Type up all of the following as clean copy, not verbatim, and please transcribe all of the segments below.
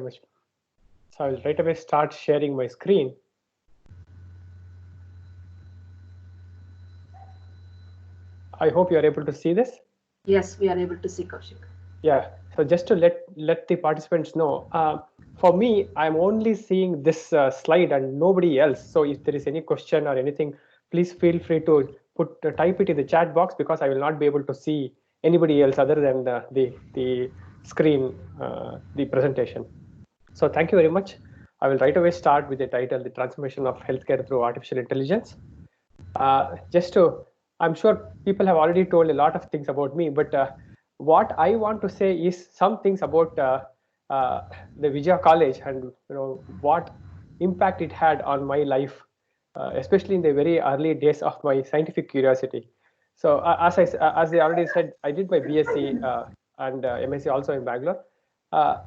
much. So I will right away start sharing my screen. I hope you are able to see this. Yes, we are able to see Kaushik. Yeah. So just to let the participants know, for me, I'm only seeing this slide and nobody else. So if there is any question or anything, please feel free to type it in the chat box because I will not be able to see anybody else other than the screen, the presentation. So thank you very much. I will right away start with the title, The Transformation of Healthcare Through Artificial Intelligence. Just to, I'm sure people have already told a lot of things about me, but what I want to say is some things about uh, the Vijaya College and what impact it had on my life, especially in the very early days of my scientific curiosity. So as I already said, I did my BSc and MSc also in Bangalore. Uh,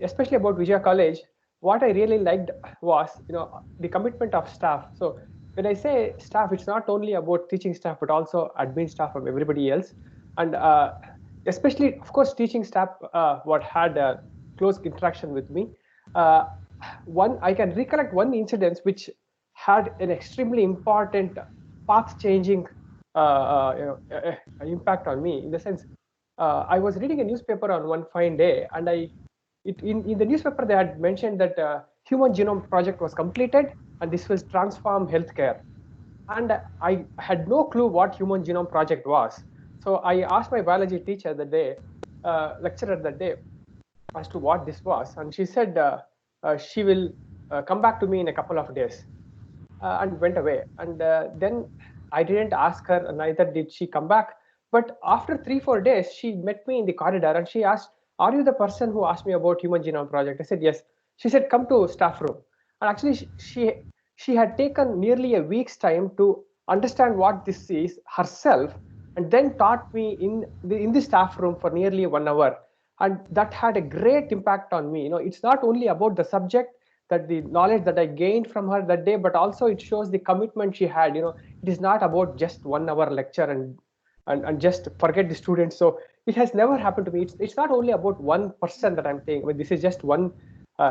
Especially about Vijaya College, what I really liked was the commitment of staff. So when I say staff, it's not only about teaching staff but also admin staff and everybody else, and especially of course teaching staff what had a close interaction with me. Uh, One I can recollect one incident which had an extremely important path changing impact on me in the sense I was reading a newspaper on one fine day and in the newspaper they had mentioned that human genome project was completed and this will transform healthcare, and I had no clue what human genome project was. So I asked my biology teacher that day, lecturer that day, as to what this was, and she said she will come back to me in a couple of days, and went away. And then I didn't ask her, neither did she come back. But after 3 4 days, she met me in the corridor and she asked, "Are you the person who asked me about Human Genome Project?" I said, "Yes." She said, "Come to staff room." And actually, she had taken nearly a week's time to understand what this is herself, and then taught me in the staff room for nearly 1 hour, and that had a great impact on me. It's not only about the subject, that the knowledge that I gained from her that day, but also it shows the commitment she had. It is not about just 1 hour lecture and just forget the students. So it has never happened to me. It's not only about one person that I'm saying. I mean, this is just one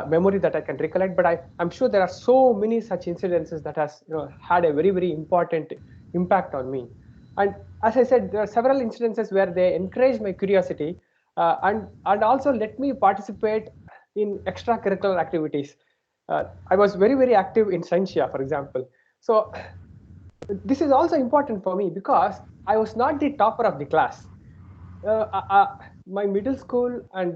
memory that I can recollect, but I'm sure there are so many such incidences that has had a very very important impact on me. And as I said, there are several incidences where they encouraged my curiosity, and also let me participate in extracurricular activities. I was very very active in Scientia, for example. So this is also important for me because I was not the topper of the class. Uh, uh, uh, my middle school and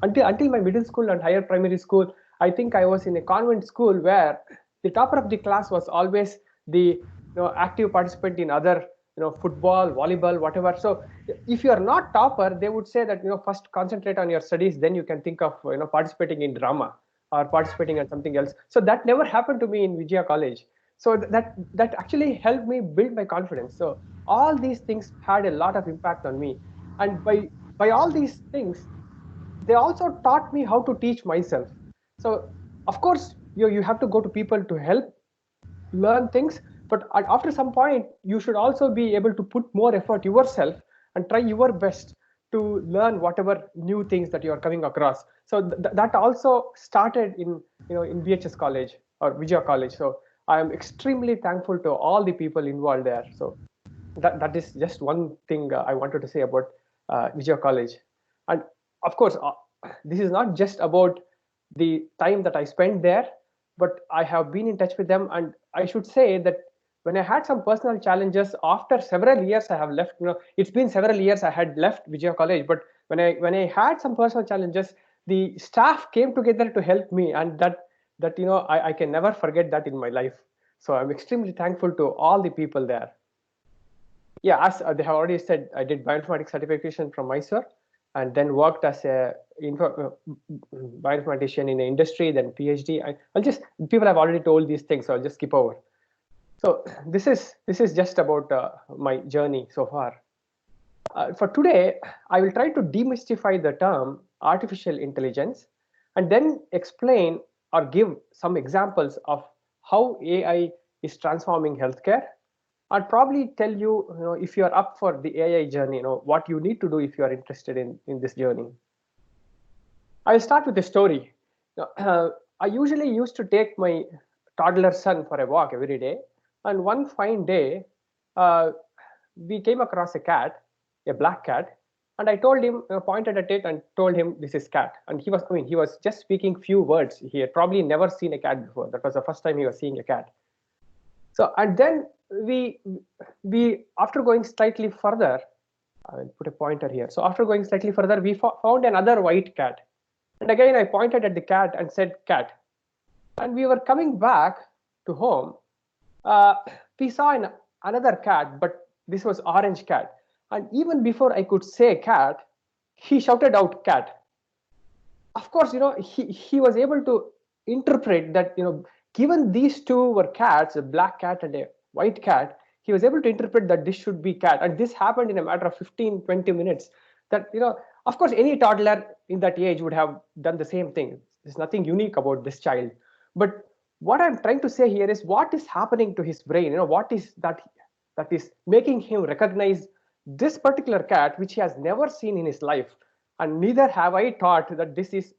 until my middle school and higher primary school, I think I was in a convent school where the topper of the class was always the active participant in other football, volleyball, whatever. So if you are not topper, they would say that first concentrate on your studies, then you can think of participating in drama or participating in something else. So that never happened to me in Vijaya College. So that actually helped me build my confidence. So all these things had a lot of impact on me, and by all these things they also taught me how to teach myself. So of course you have to go to people to help learn things, but after some point you should also be able to put more effort yourself and try your best to learn whatever new things that you are coming across. So that also started in VHS College or Vijaya College. So I am extremely thankful to all the people involved there. So that is just one thing I wanted to say about Vijaya College. And of course, this is not just about the time that I spent there, but I have been in touch with them. And I should say that when I had some personal challenges after several years, I have left. It's been several years I had left Vijaya College, but when I had some personal challenges, the staff came together to help me, and that I can never forget that in my life. So I'm extremely thankful to all the people there. Yeah, as they have already said, I did bioinformatics certification from Mysore, and then worked as a bioinformatician in the industry, then PhD. I'll just people have already told these things, so I'll just skip over. So this is just about my journey so far. For today, I will try to demystify the term artificial intelligence, and then explain or give some examples of how AI is transforming healthcare. I'll probably tell you, if you are up for the AI journey, what you need to do if you are interested in this journey. I'll start with a story. I usually used to take my toddler son for a walk every day, and one fine day, uh, we came across a cat, a black cat, and I told him, pointed at it, and told him this is cat. And he was, I mean, he was just speaking few words. He had probably never seen a cat before. That was the first time he was seeing a cat. So, and then we after going slightly further, I will put a pointer here. So after going slightly further, we found another white cat. And again, I pointed at the cat and said, cat. And we were coming back to home. We saw another cat, but this was orange cat. And even before I could say cat, he shouted out cat. Of course, he was able to interpret that, given these two were cats, a black cat and a white cat, he was able to interpret that this should be cat. And this happened in a matter of 15, 20 minutes. That, of course, any toddler in that age would have done the same thing. There's nothing unique about this child. But what I'm trying to say here is what is happening to his brain. What is that is making him recognize this particular cat, which he has never seen in his life, and neither have I thought that this is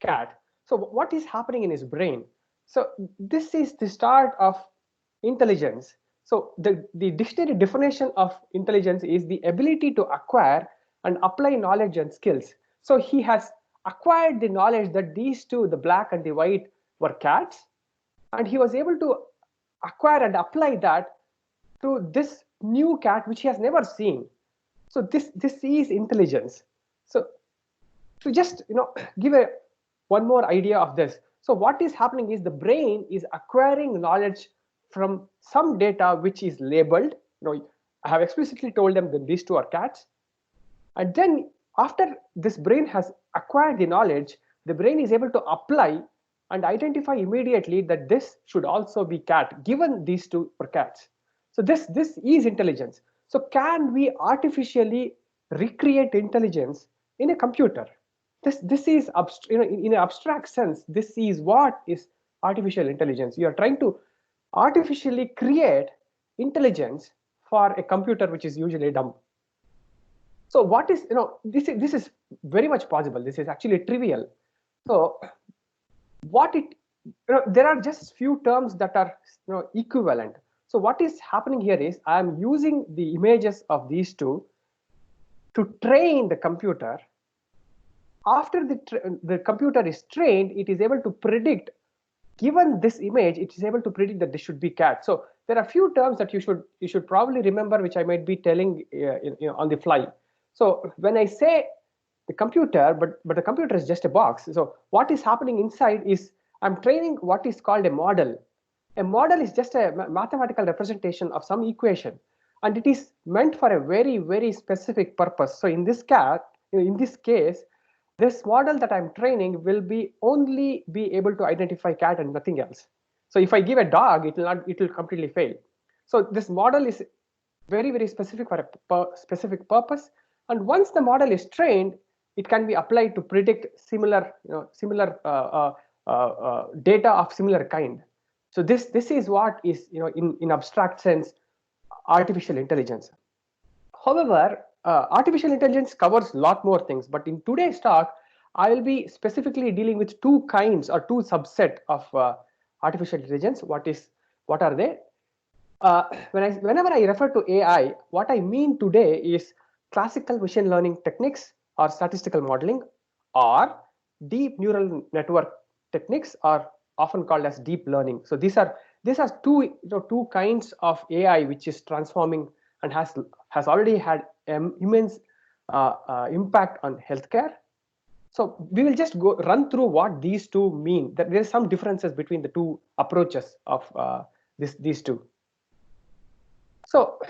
cat. So what is happening in his brain? So this is the start of intelligence. So the dictionary definition of intelligence is the ability to acquire and apply knowledge and skills. So he has acquired the knowledge that these two, the black and the white, were cats, and he was able to acquire and apply that to this new cat which he has never seen. So this is intelligence. So to just give one more idea of this. So what is happening is the brain is acquiring knowledge from some data which is labeled. I have explicitly told them that these two are cats. And then after this brain has acquired the knowledge, the brain is able to apply and identify immediately that this should also be cat, given these two are cats. So this is intelligence. So can we artificially recreate intelligence in a computer? This is in an abstract sense, this is what is artificial intelligence. You are trying to artificially create intelligence for a computer which is usually dumb. So what is, this is very much possible. This is actually trivial. So there are just few terms that are equivalent. So what is happening here is I am using the images of these two to train the computer. After the computer is trained, it is able to predict, given this image, it is able to predict that this should be cat. So there are a few terms that you should probably remember, which I might be telling on the fly. So when I say the computer, but the computer is just a box. So what is happening inside is I'm training what is called a model. A model is just a mathematical representation of some equation, and it is meant for a very, very specific purpose. So in this case, this model that I'm training will only be able to identify cat and nothing else. So if I give a dog, it will completely fail. So this model is very, very specific for a specific purpose. And once the model is trained, it can be applied to predict similar data of similar kind. So this is what is in abstract sense artificial intelligence. However, artificial intelligence covers a lot more things, but in today's talk, I will be specifically dealing with two kinds or two subset of artificial intelligence. What are they? Whenever I refer to AI, what I mean today is classical machine learning techniques or statistical modeling, or deep neural network techniques are often called as deep learning. So these are two kinds of AI which is transforming and has already had immense impact on healthcare. So we will just run through what these two mean. That there is some differences between the two approaches of these two. So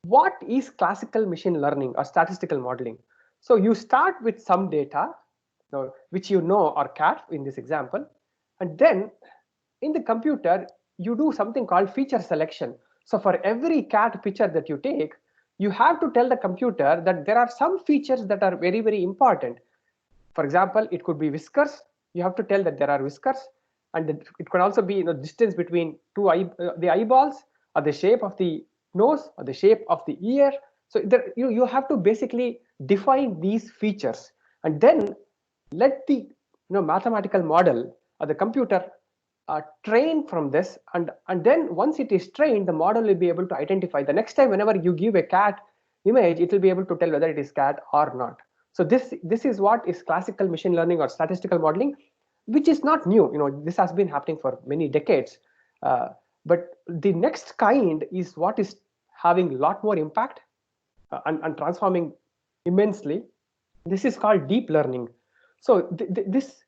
what is classical machine learning or statistical modeling? So you start with some data, which are cat in this example, and then in the computer, you do something called feature selection. So for every cat picture that you take, you have to tell the computer that there are some features that are very, very important. For example, it could be whiskers. You have to tell that there are whiskers, and it could also be distance between the eyeballs, or the shape of the nose, or the shape of the ear. So you have to basically define these features, and then let the mathematical model or the computer train from this, and then once it is trained, the model will be able to identify the next time whenever you give a cat image, it will be able to tell whether it is cat or not. So this is what is classical machine learning or statistical modeling, which is not new. This has been happening for many decades. uh, but the next kind is what is having a lot more impact and transforming immensely. This is called deep learning. So this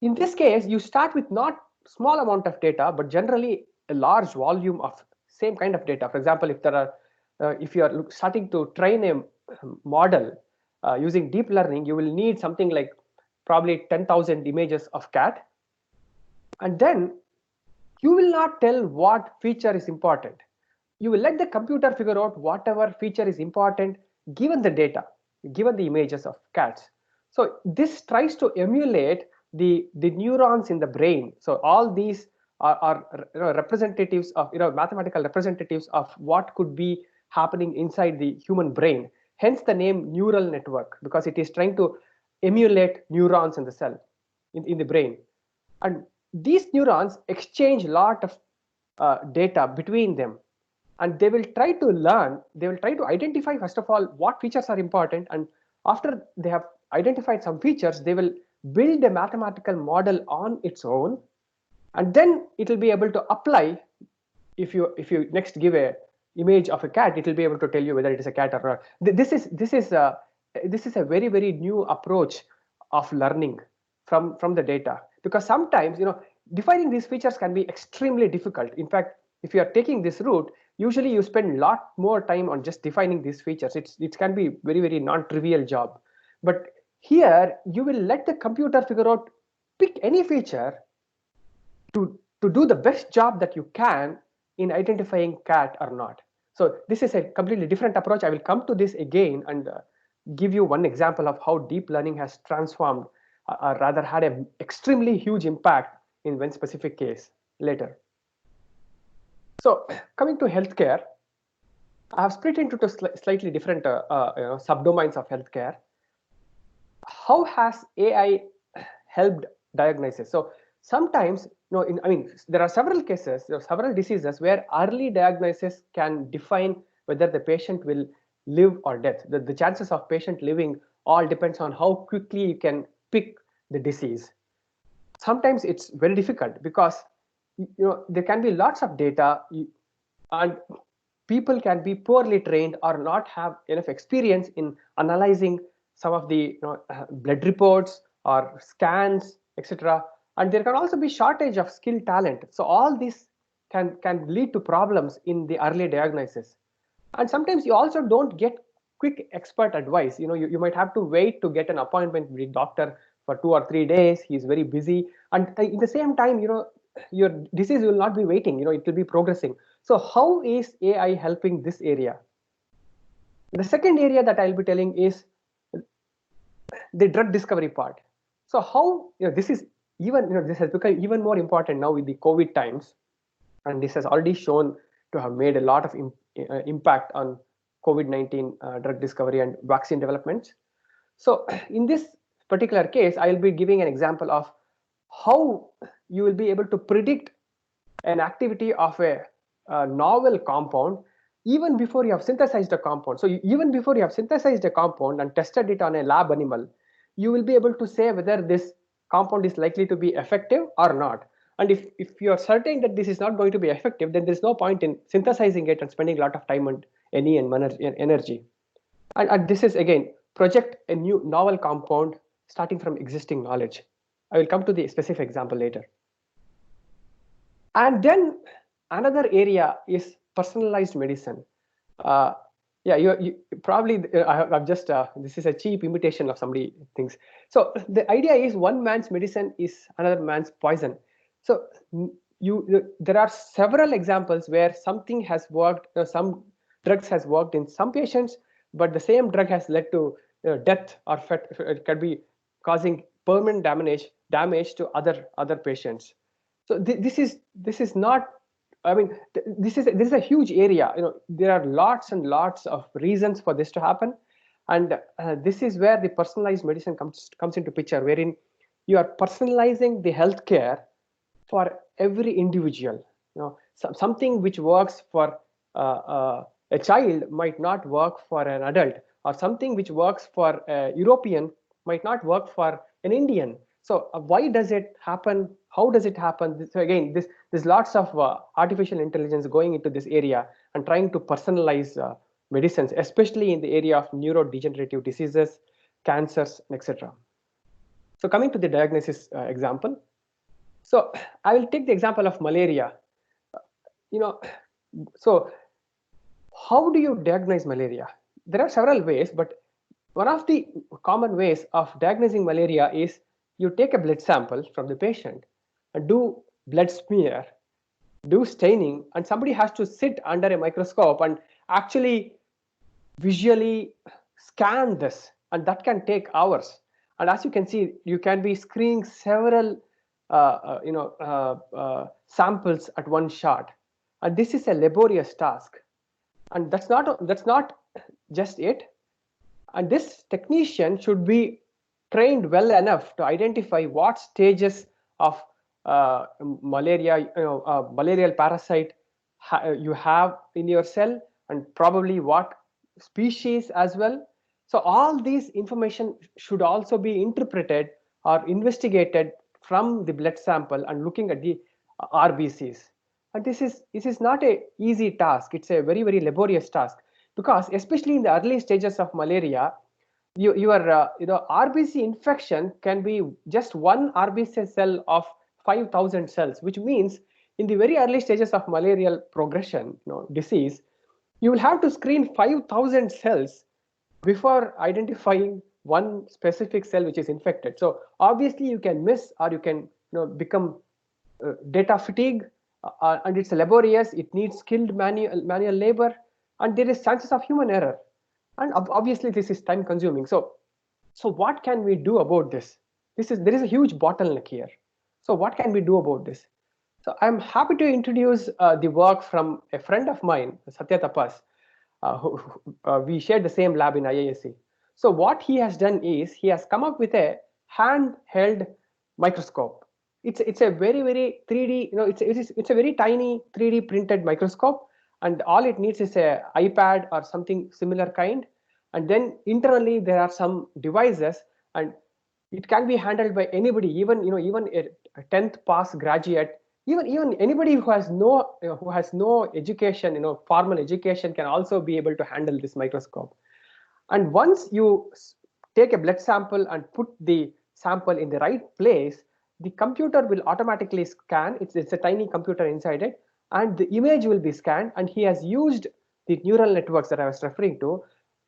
in this case, you start with not small amount of data, but generally a large volume of same kind of data. For example, if you are starting to train a model using deep learning, you will need something like probably 10,000 images of cat, and then you will not tell what feature is important. You will let the computer figure out whatever feature is important given the data, given the images of cats. So this tries to emulate the neurons in the brain. So all these are representatives of mathematical representatives of what could be happening inside the human brain. Hence the name neural network, because it is trying to emulate neurons in the cell, in the brain. And these neurons exchange a lot of data between them, and they will try to identify, first of all, what features are important, and after they have identified some features, they will build a mathematical model on its own, and then it will be able to apply. If you next give a image of a cat, it will be able to tell you whether it is a cat or not. This is a very, very new approach of learning from the data, because sometimes defining these features can be extremely difficult. In fact, if you are taking this route, usually you spend a lot more time on just defining these features. It can be very, very non-trivial job. But here you will let the computer figure out, pick any feature to do the best job that you can in identifying cat or not. So this is a completely different approach. I will come to this again and give you one example of how deep learning has transformed, or rather had an extremely huge impact in one specific case later. So coming to healthcare, I have split into two slightly different subdomains of healthcare. How has AI helped diagnosis? So sometimes, there are several cases, there are several diseases where early diagnosis can define whether the patient will live or death. The chances of patient living all depends on how quickly you can pick the disease. Sometimes it's very difficult because there can be lots of data, and people can be poorly trained or not have enough experience in analyzing some of the blood reports or scans, etc. And there can also be shortage of skilled talent. So all this can lead to problems in the early diagnosis. And sometimes you also don't get quick expert advice. You might have to wait to get an appointment with the doctor for 2 or 3 days. He's very busy, and in the same time, your disease will not be waiting. It will be progressing. So how is AI helping this area? The second area that I'll be telling is the drug discovery part. So how this is even this has become even more important now with the COVID times, and this has already shown to have made a lot of impact on COVID-19 drug discovery and vaccine development. So in this particular case, I'll be giving an example of how you will be able to predict an activity of a novel compound even before you have synthesized a compound. So even before you have synthesized a compound and tested it on a lab animal, you will be able to say whether this compound is likely to be effective or not. And if you are certain that this is not going to be effective, then there's no point in synthesizing it and spending a lot of time and energy. And this is, again, project a new novel compound starting from existing knowledge. I will come to the specific example later. And then another area is personalized medicine. Yeah, you probably I've just this is a cheap imitation of somebody thinks. So the idea is one man's medicine is another man's poison. So there are several examples where something has worked, some drugs has worked in some patients, but the same drug has led to death, or it can be causing permanent damage to other patients. So this is not, I mean, this is a huge area. There are lots and lots of reasons for this to happen, And this is where the personalized medicine comes into picture, wherein you are personalizing the healthcare for every individual. Something which works for a child might not work for an adult, or something which works for a European might not work for an Indian. So why does it happen? How does it happen? So again, there's lots of artificial intelligence going into this area and trying to personalize medicines, especially in the area of neurodegenerative diseases, cancers, etc. So coming to the diagnosis example. So I will take the example of malaria. You know, so how do you diagnose malaria? There are several ways, but one of the common ways of diagnosing malaria is you take a blood sample from the patient and do blood smear, do staining, and somebody has to sit under a microscope and actually visually scan this, and that can take hours. And as you can see, you can be screening several samples at one shot, and this is a laborious task. And that's not just it. And this technician should be trained well enough to identify what stages of malaria, malarial parasite you have in your cell, and probably what species as well. So all these information should also be interpreted or investigated from the blood sample and looking at the RBCs. And this is not a easy task. It's a very, very laborious task, because especially in the early stages of malaria, your RBC infection can be just one RBC cell of 5,000 cells, which means in the very early stages of malarial progression, disease, you will have to screen 5,000 cells before identifying one specific cell which is infected. So obviously you can miss, or you can become data fatigue, and it's laborious. It needs skilled manual labor, and there is chances of human error, and obviously this is time consuming. So what can we do about this? There is a huge bottleneck here. So what can we do about this? So I'm happy to introduce the work from a friend of mine, Satya Tapas. We shared the same lab in IISc. So what he has done is he has come up with a handheld microscope. It's a very, very 3D, it's a very tiny 3D printed microscope, and all it needs is a iPad or something similar kind. And then internally there are some devices, and it can be handled by anybody, even a 10th pass graduate, even anybody who has no education, formal education, can also be able to handle this microscope. And once you take a blood sample and put the sample in the right place, the computer will automatically scan. It's a tiny computer inside it, and the image will be scanned. And he has used the neural networks that I was referring to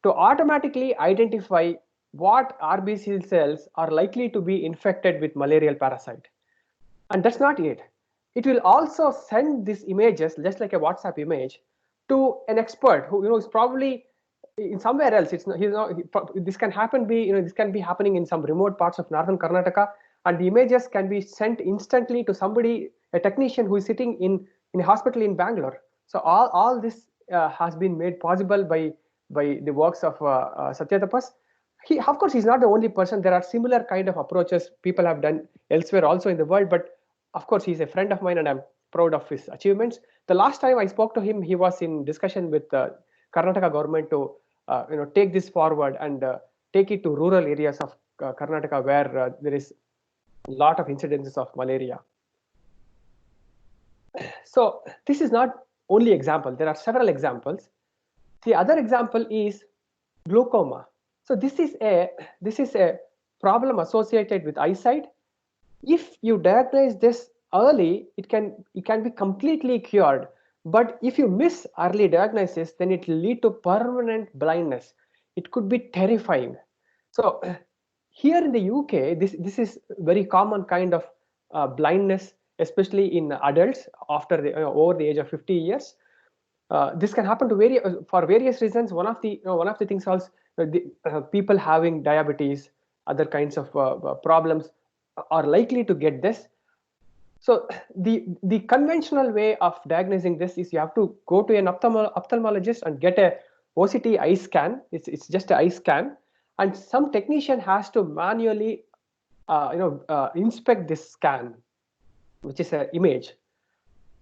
automatically identify what RBC cells are likely to be infected with malarial parasite. And that's not it. It will also send these images, just like a WhatsApp image, to an expert who is probably in somewhere else. This can be happening in some remote parts of northern Karnataka, and the images can be sent instantly to somebody, a technician who is sitting in a hospital in Bangalore. So all this has been made possible by the works of Satya Tapas. Of course, he's not the only person. There are similar kind of approaches people have done elsewhere also in the world, but of course, he's a friend of mine, and I'm proud of his achievements. The last time I spoke to him, he was in discussion with the Karnataka government to take this forward and take it to rural areas of Karnataka, where there is a lot of incidences of malaria. So this is not only example. There are several examples. The other example is glaucoma. So this is a problem associated with eyesight. If you diagnose this early, it can be completely cured. But if you miss early diagnosis, then it will lead to permanent blindness. It could be terrifying. So here in the UK, this is very common kind of blindness, especially in adults after over the age of 50 years. This can happen to for various reasons. One of the things also, people having diabetes, other kinds of problems are likely to get this. So the conventional way of diagnosing this is you have to go to an ophthalmologist and get a OCT eye scan. It's just an eye scan, and some technician has to manually inspect this scan, which is an image,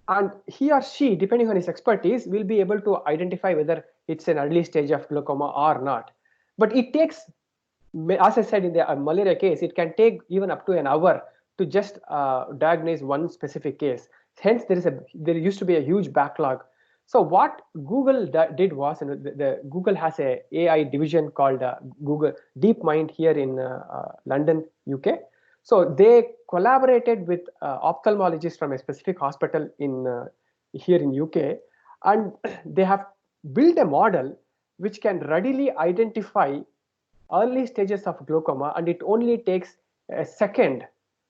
and he or she, depending on his expertise, will be able to identify whether it's an early stage of glaucoma or not. But it takes, as I said in the malaria case, it can take even up to an hour to just diagnose one specific case. Hence, there used to be a huge backlog. So what Google did was, Google has a AI division called Google DeepMind here in London, UK. So they collaborated with ophthalmologists from a specific hospital in here in UK, and they have built a model which can readily identify early stages of glaucoma, and it only takes a second.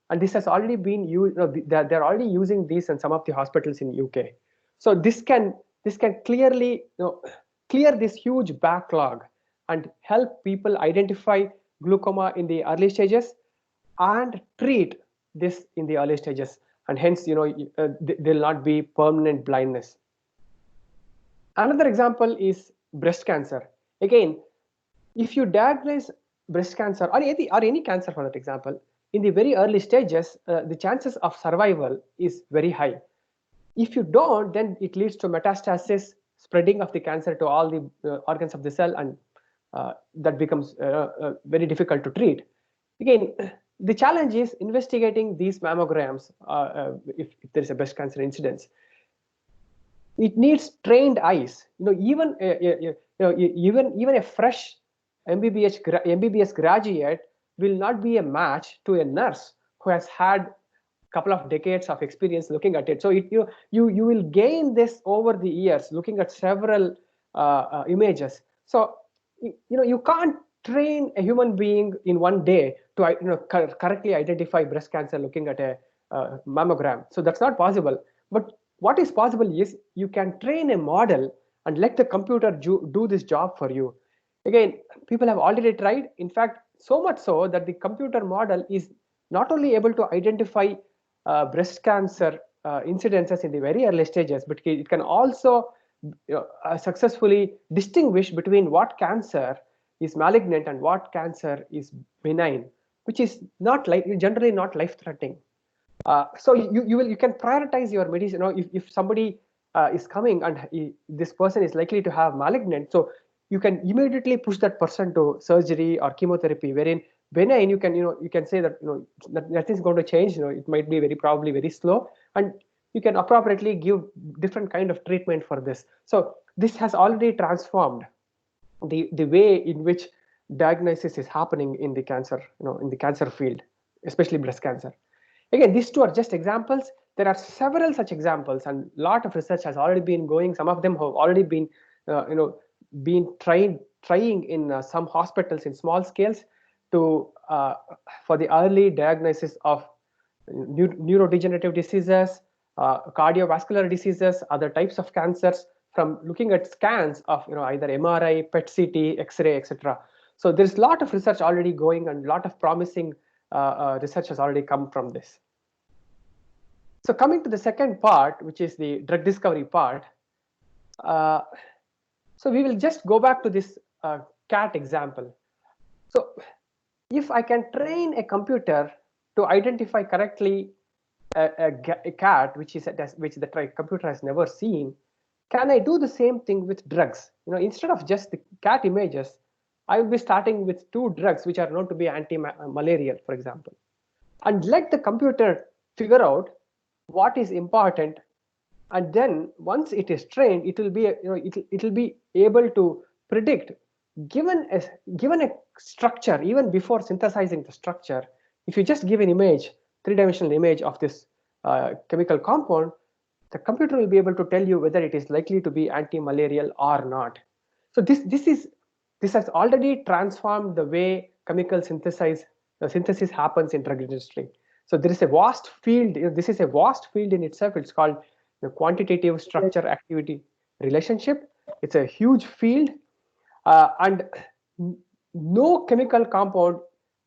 And this has already been used. They're already using this in some of the hospitals in UK. So this can clearly clear this huge backlog and help people identify glaucoma in the early stages and treat this in the early stages, and hence there'll not be permanent blindness. Another example is breast cancer. Again, if you diagnose breast cancer or any cancer for that example, in the very early stages, the chances of survival is very high. If you don't, then it leads to metastasis, spreading of the cancer to all the organs of the cell, and that becomes very difficult to treat. Again, the challenge is investigating these mammograms if there is a breast cancer incidence. It needs trained eyes. Even a fresh MBBS graduate will not be a match to a nurse who has had a couple of decades of experience looking at it. So you will gain this over the years, looking at several images. So you can't train a human being in one day to correctly identify breast cancer looking at a mammogram. So that's not possible. But what is possible is you can train a model and let the computer do this job for you. Again, people have already tried. In fact, so much so that the computer model is not only able to identify breast cancer incidences in the very early stages, but it can also successfully distinguish between what cancer is malignant and what cancer is benign, which is generally not life-threatening. So you can prioritize your medicine. If somebody is coming and this person is likely to have malignant, so you can immediately push that person to surgery or chemotherapy. Wherein benign, you can say that nothing's going to change. It might be probably very slow, and you can appropriately give different kind of treatment for this. So this has already transformed the way in which diagnosis is happening in the cancer, in the cancer field, especially breast cancer. Again, these two are just examples. There are several such examples, and a lot of research has already been going. Some of them have already been, trying in some hospitals in small scales to for the early diagnosis of neurodegenerative diseases, cardiovascular diseases, other types of cancers, from looking at scans of either MRI, PET CT, X-ray, etc. So there's a lot of research already going, and a lot of promising research has already come from this. So coming to the second part, which is the drug discovery part. So we will just go back to this cat example. So if I can train a computer to identify correctly a cat which the computer has never seen, can I do the same thing with drugs? Instead of just the cat images, I will be starting with 2 drugs which are known to be anti-malarial, for example, and let the computer figure out what is important. And then once it is trained, it will be able to predict, given a structure, even before synthesizing the structure. If you just give an image, 3-dimensional image of this chemical compound, the computer will be able to tell you whether it is likely to be anti-malarial or not. So this has already transformed the way chemical synthesis happens in drug industry. So there is a vast field. This is a vast field in itself. It's called the quantitative structure activity relationship. It's a huge field, and no chemical compound,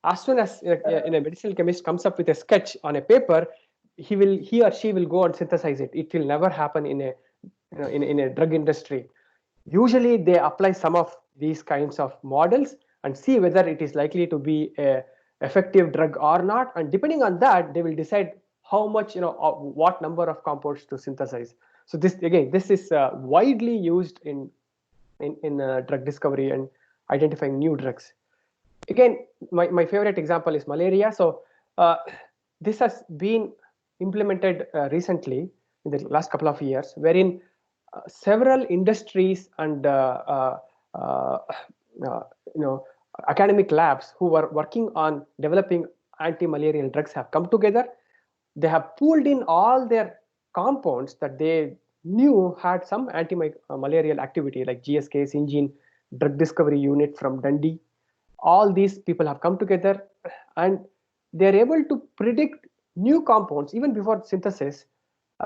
as soon as a medicinal chemist comes up with a sketch on a paper, he or she will go and synthesize it. It will never happen in a drug industry. Usually they apply some of these kinds of models and see whether it is likely to be a effective drug or not, and depending on that they will decide how much, what number of compounds to synthesize. So this again, this is widely used in drug discovery and identifying new drugs. Again, my favorite example is malaria. So this has been implemented recently in the last couple of years, wherein several industries and uh, uh, you know academic labs who were working on developing anti-malarial drugs have come together. They have pooled in all their compounds that they knew had some anti-malarial activity, like GSK, Syngene drug discovery unit from Dundee. All these people have come together and they're able to predict new compounds even before synthesis,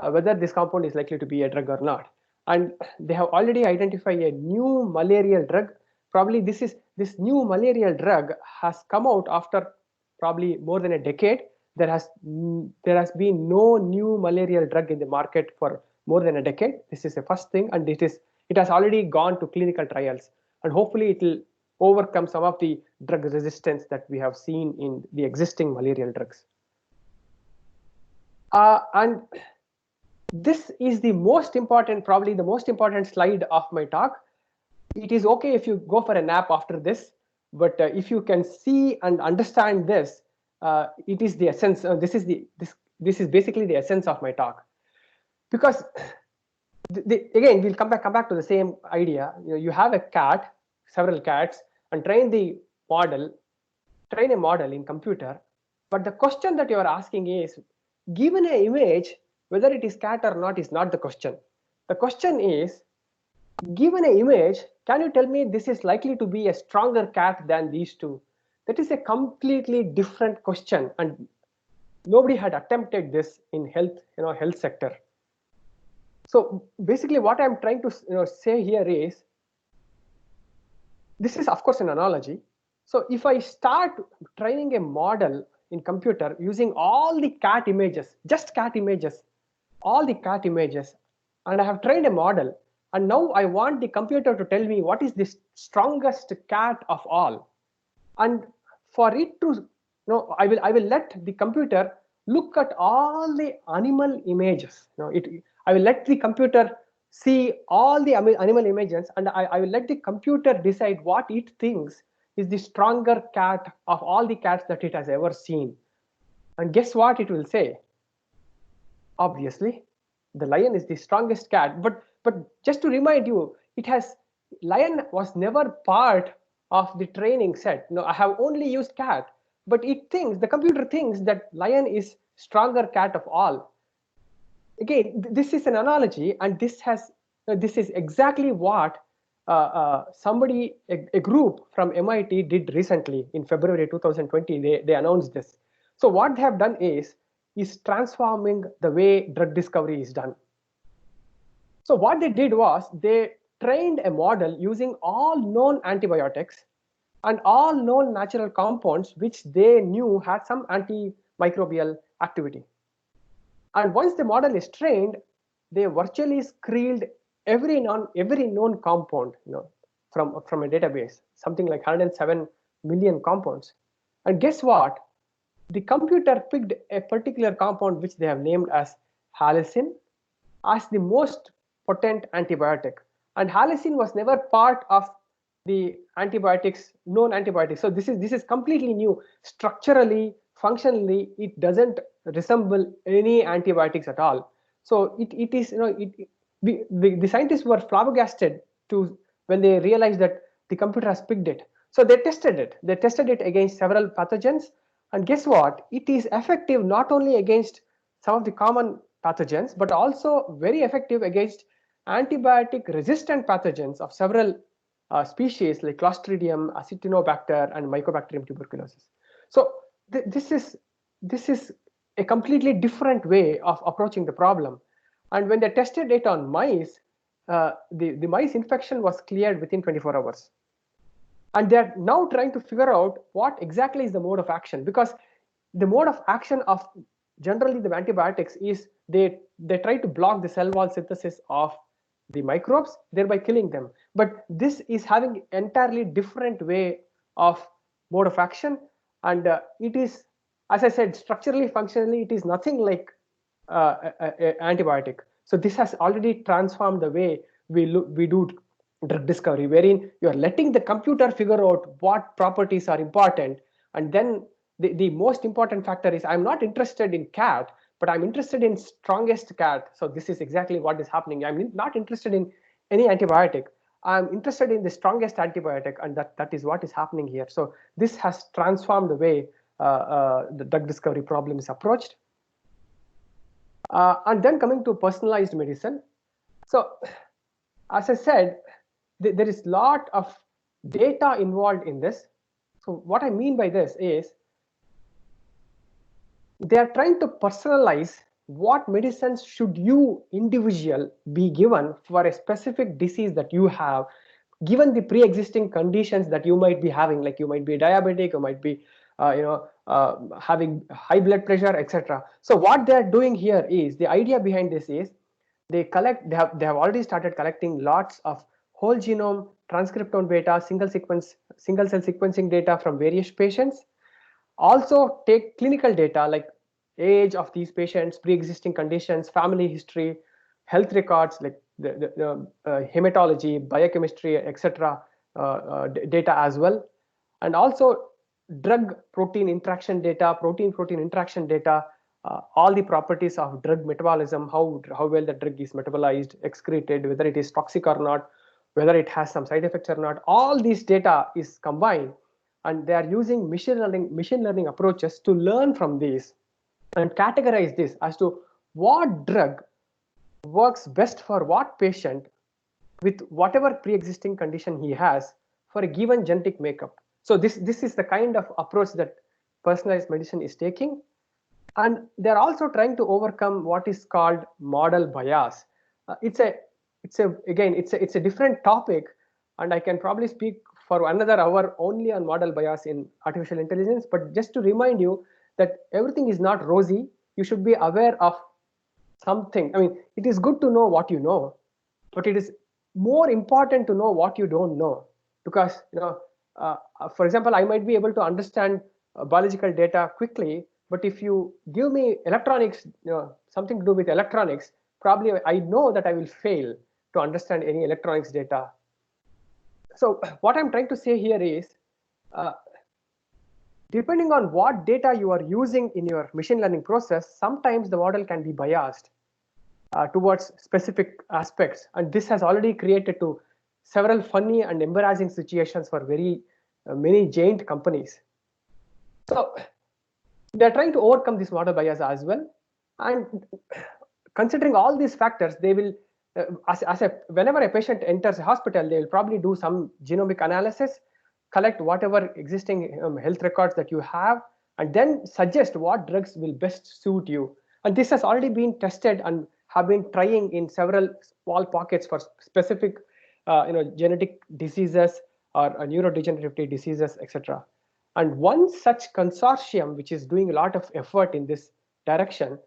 whether this compound is likely to be a drug or not. And they have already identified a new malarial drug. Probably this new malarial drug has come out after probably more than a decade. There has been no new malarial drug in the market for more than a decade. This is the first thing, and it has already gone to clinical trials, and hopefully it will overcome some of the drug resistance that we have seen in the existing malarial drugs. And this is the most important, probably the most important slide of my talk. It is okay if you go for a nap after this, but if you can see and understand this, it is the essence. This is basically the essence of my talk, because again we'll come back to the same idea. You have a cat, several cats, and train a model in computer, but the question that you are asking is, given an image, whether it is cat or not is not the question. The question is, given an image, can you tell me this is likely to be a stronger cat than these two? That is a completely different question, and nobody had attempted this in health sector. So basically what I'm trying to say here is, this is of course an analogy. So if I start training a model in computer using all the cat images, just cat images, all the cat images, and I have trained a model, and now I want the computer to tell me what is the strongest cat of all. And for it to, I will let the computer look at all the animal images. I will let the computer see all the animal images, and I will let the computer decide what it thinks is the stronger cat of all the cats that it has ever seen. And guess what it will say? Obviously, the lion is the strongest cat. But just to remind you, lion was never part of the training set. No, I have only used cat, but the computer thinks that lion is stronger cat of all. Again, this is an analogy, and this is exactly what a group from MIT did recently in February 2020. They announced this. So what they have done is transforming the way drug discovery is done. So what they did was they trained a model using all known antibiotics and all known natural compounds which they knew had some antimicrobial activity. And once the model is trained, they virtually screened every known compound, from a database, something like 107 million compounds. And guess what? The computer picked a particular compound which they have named as halicin as the most potent antibiotic. And halicin was never part of the known antibiotics. So this is completely new. Structurally, functionally, it doesn't resemble any antibiotics at all. So it is, the scientists were flabbergasted when they realized that the computer has picked it. So they tested it. They tested it against several pathogens, and guess what? It is effective not only against some of the common pathogens, but also very effective against antibiotic resistant pathogens of several species like Clostridium, Acinetobacter, and Mycobacterium tuberculosis. So this is a completely different way of approaching the problem. And when they tested it on mice, the mice infection was cleared within 24 hours. And they're now trying to figure out what exactly is the mode of action, because the mode of action of generally the antibiotics is they try to block the cell wall synthesis of the microbes, thereby killing them. But this is having entirely different way of mode of action, and it is, as I said, structurally, functionally, it is nothing like antibiotic. So this has already transformed the way we do drug discovery, wherein you are letting the computer figure out what properties are important, and then the most important factor is I'm not interested in cat, but I'm interested in strongest cat. So this is exactly what is happening. I'm not interested in any antibiotic. I'm interested in the strongest antibiotic, and that is what is happening here. So this has transformed the way the drug discovery problem is approached. And then coming to personalized medicine. So as I said, there is a lot of data involved in this. So what I mean by this is they are trying to personalize what medicines should you individual be given for a specific disease that you have, given the pre-existing conditions that you might be having, like you might be diabetic, you might be having high blood pressure, etc. So what they are doing here is, the idea behind this is they have already started collecting lots of whole genome transcriptome data, single cell sequencing data from various patients. Also take clinical data like age of these patients, pre-existing conditions, family history, health records like the hematology, biochemistry, etc. Data as well, and also drug protein interaction data, protein interaction data, all the properties of drug metabolism, how well the drug is metabolized, excreted, whether it is toxic or not, whether it has some side effects or not. All these data is combined, and they are using machine learning approaches to learn from these and categorize this as to what drug works best for what patient with whatever pre-existing condition he has for a given genetic makeup. So this is the kind of approach that personalized medicine is taking, and they're also trying to overcome what is called model bias. It's a different topic, and I can probably speak for another hour only on model bias in artificial intelligence. But just to remind you that everything is not rosy, you should be aware of something. I mean, it is good to know what you know, but it is more important to know what you don't know, because for example, I might be able to understand biological data quickly, but if you give me electronics, something to do with electronics, probably I know that I will fail to understand any electronics data. So what I'm trying to say here is, depending on what data you are using in your machine learning process, sometimes the model can be biased towards specific aspects, and this has already created to several funny and embarrassing situations for very many giant companies. So they're trying to overcome this model bias as well, and considering all these factors, they will whenever a patient enters a hospital, they will probably do some genomic analysis, collect whatever existing health records that you have, and then suggest what drugs will best suit you. And this has already been tested and have been trying in several small pockets for specific genetic diseases or neurodegenerative diseases, etc. And one such consortium which is doing a lot of effort in this direction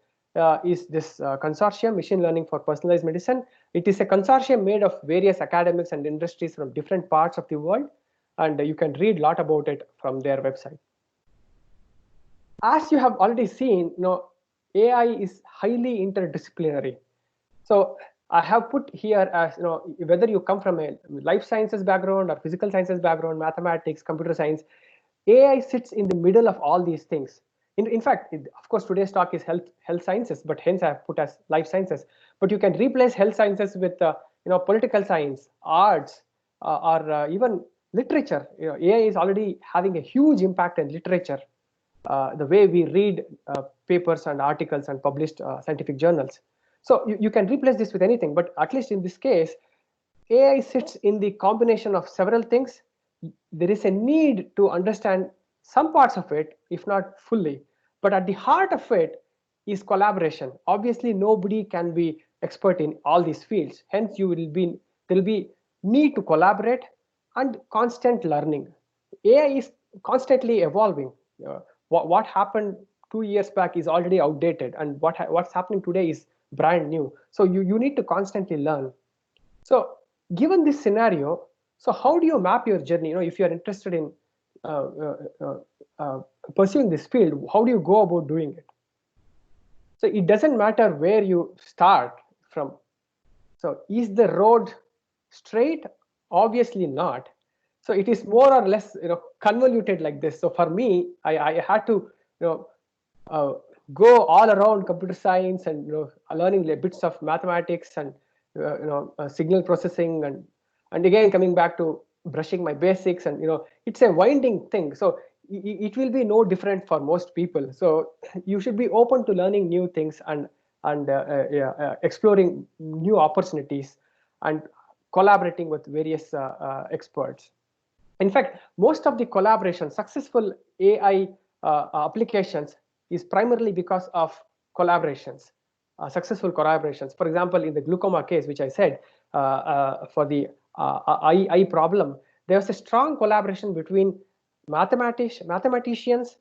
is this consortium, Machine Learning for Personalized Medicine. It is a consortium made of various academics and industries from different parts of the world, and you can read a lot about it from their website. As you have already seen, AI is highly interdisciplinary. So I have put here as, whether you come from a life sciences background or physical sciences background, mathematics, computer science, AI sits in the middle of all these things. In fact, of course, today's talk is health sciences, but hence I have put as life sciences. But you can replace health sciences with political science, arts, or even literature. AI is already having a huge impact in literature, the way we read papers and articles and published scientific journals. So you can replace this with anything, but at least in this case, AI sits in the combination of several things. There is a need to understand some parts of it, if not fully, but at the heart of it is collaboration. Obviously, nobody can be expert in all these fields. Hence, there will be need to collaborate and constant learning. AI is constantly evolving. What happened 2 years back is already outdated, and what's happening today is brand new. So you need to constantly learn. So given this scenario, so how do you map your journey? If you are interested in uh, uh, uh, uh, pursuing this field, how do you go about doing it? So it doesn't matter where you start from. So is the road straight? Obviously not. So it is more or less convoluted like this. So for me, I had to uh, go all around computer science and learning bits of mathematics and signal processing and again coming back to brushing my basics, and it's a winding thing. So it will be no different for most people. So you should be open to learning new things and exploring new opportunities and collaborating with various experts. In fact, most of the collaboration, successful AI applications is primarily because of collaborations, successful collaborations. For example, in the glaucoma case, which I said, for the eye problem, there was a strong collaboration between mathematicians,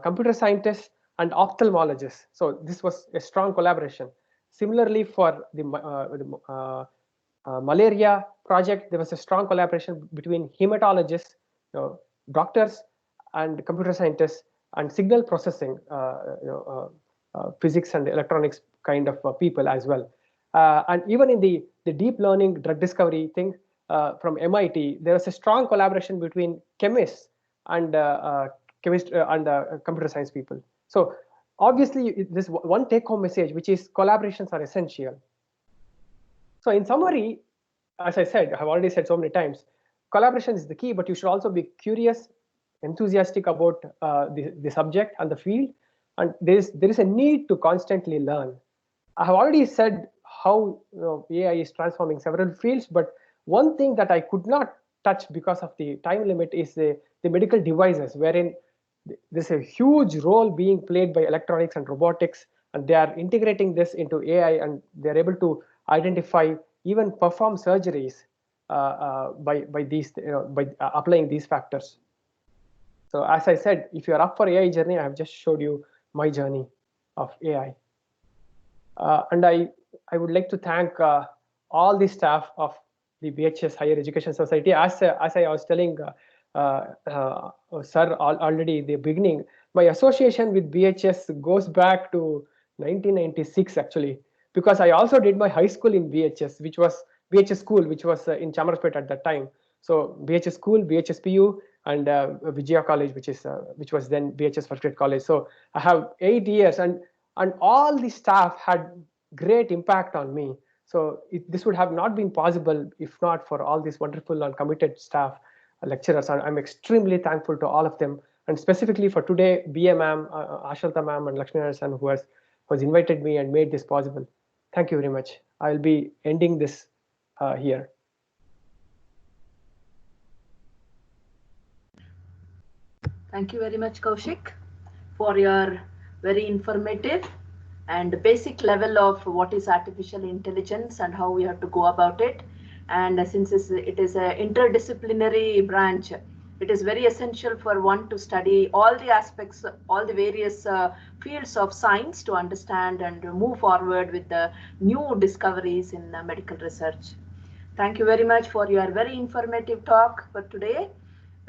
computer scientists, and ophthalmologists. So this was a strong collaboration. Similarly, for the malaria project, there was a strong collaboration between hematologists, doctors, and computer scientists, and signal processing, physics and electronics kind of people as well. And even in the deep learning drug discovery thing from MIT, there was a strong collaboration between chemists and computer science people. So obviously, this one take-home message, which is collaborations are essential. So in summary, as I said, I have already said so many times, collaboration is the key, but you should also be curious, enthusiastic about the subject and the field, and there is a need to constantly learn. I have already said how AI is transforming several fields, but one thing that I could not touch because of the time limit is the medical devices, wherein there's a huge role being played by electronics and robotics, and they are integrating this into AI, and they're able to identify, even perform surgeries by these by applying these factors. So as I said, if you are up for AI journey, I have just showed you my journey of AI. And I would like to thank all the staff of the BHS Higher Education Society. As I was telling sir already in the beginning, my association with BHS goes back to 1996 actually, because I also did my high school in BHS, which was BHS school, which was in Chamarapet at that time. So BHS school, BHS PU, and Vijaya College, which was then BHS First Grade College. So I have 8 years, and all the staff had great impact on me. So this would have not been possible if not for all these wonderful and committed staff, lecturers, and I'm extremely thankful to all of them, and specifically for today, BA ma'am, Ashrita ma'am, and Lakshmi Narayan, who has invited me and made this possible. Thank you very much. I'll be ending this here. Thank you very much, Kaushik, for your very informative and basic level of what is artificial intelligence and how we have to go about it. And since it is an interdisciplinary branch, it is very essential for one to study all the aspects, all the various fields of science to understand and move forward with the new discoveries in medical research. Thank you very much for your very informative talk for today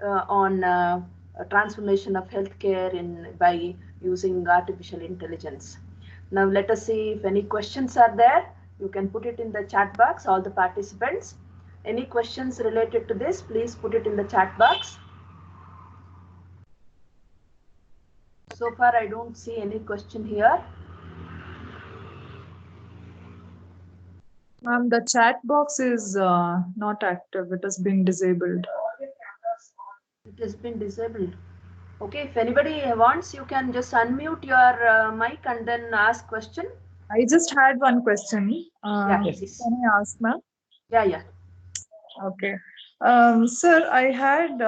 on transformation of healthcare by using artificial intelligence. Now let us see if any questions are there. You can put it in the chat box, all the participants. Any questions related to this, please put it in the chat box. So far, I don't see any question here. Ma'am, the chat box is not active. It has been disabled. It has been disabled. Okay, if anybody wants, you can just unmute your mic and then ask question. I just had one question. Yes. Can I ask, ma'am? Yeah. Okay. Sir, I had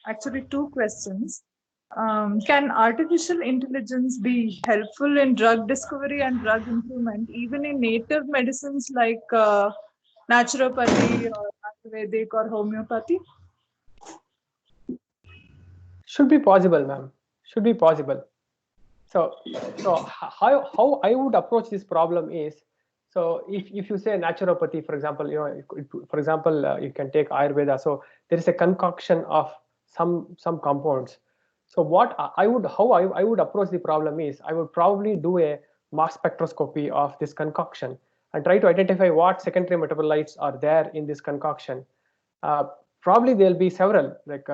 actually two questions. Can artificial intelligence be helpful in drug discovery and drug improvement, even in native medicines like naturopathy or Ayurvedic or homeopathy? Should be possible, ma'am. Should be possible. So how I would approach this problem is, So if you say naturopathy, for example, for example, you can take Ayurveda. So there is a concoction of some compounds. So what I would approach the problem is, I would probably do a mass spectroscopy of this concoction and try to identify what secondary metabolites are there in this concoction. Probably there'll be several, like